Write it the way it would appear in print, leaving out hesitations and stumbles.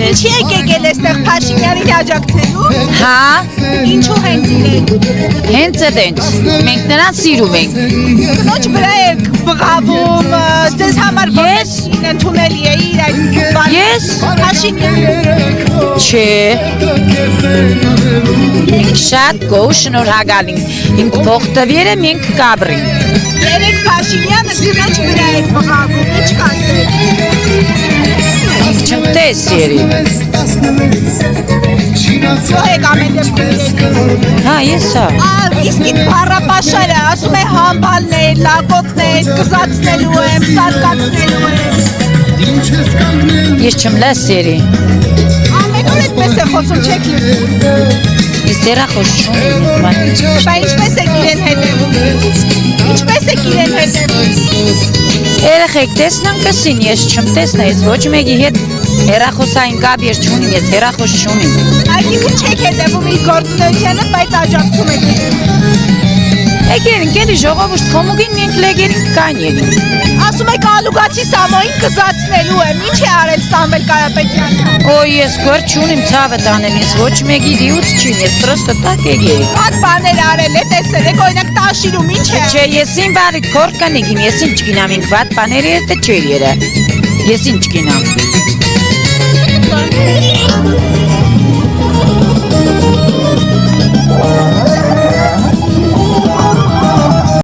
քաշես։ Չի եկել այստեղ Փաշինյանին աջակցելու։ Հա, Ինչու հենց իրեն։ հենց այդենց։ Մենք նրան սիրում ենք։ Կնոջ վրա եք բղավում, ձեզ համար Ես ընդունելի է իր այդ Ես Փաշինյանը։ Չէ։ Մենք շատ գոհ շնորհակալ ենք։ Ինք փող տվերը մենք կաբրին։ Երեք Փաշինյանը կնոջ վրա եք բղավում, ինչ կանեք։ Չմտես երի։ Ո՞ր եք ամեն դեպքում իրեն։ Հա, ես հա։ Իսկ իմ բառապաշարը ասում է համբալներ, լակոտներ, կզացնելու եմ, սարկացնելու եմ։ Ես չմլես երի։ Ամեն օր այդպես է խոսում, չեք լսում։ Ես դերախոս չունեմ։ Բա ինչպես եք իրեն հետևում։ Ինչպես եք իրեն հետևում։ Երեխեք տեսնեմ կսին, ես չմտեսնա, ես ոչ մեկի հետ հեռախոսային կապ ես չունիմ, ես հեռախոս չունիմ։ Այսինքն չեք հետևում իր գործունեությանը, բայց աջակցում եք։ Եկերին, կելի ժողովուրդ խոմուգին մենք լեգերին կան երին։ Ասում եք ալուգացի Սամոյին կզացնելու եմ, ինչ է արել Սամվել Կարապետյանը։ Օ, ես կոր չունիմ ցավը տանեմ, ես ոչ մեկի դիուց չին, ես պրոստը տակ եկերի։ Այդ բաներ արել է, տեսել եք, օրինակ տաշիրում ինչ է։ Չէ, ես ին բարիք քոր կանեգիմ, ես ինչ գինամ ինք վատ բաների հետ չէր երը։ Ես ինչ գինամ։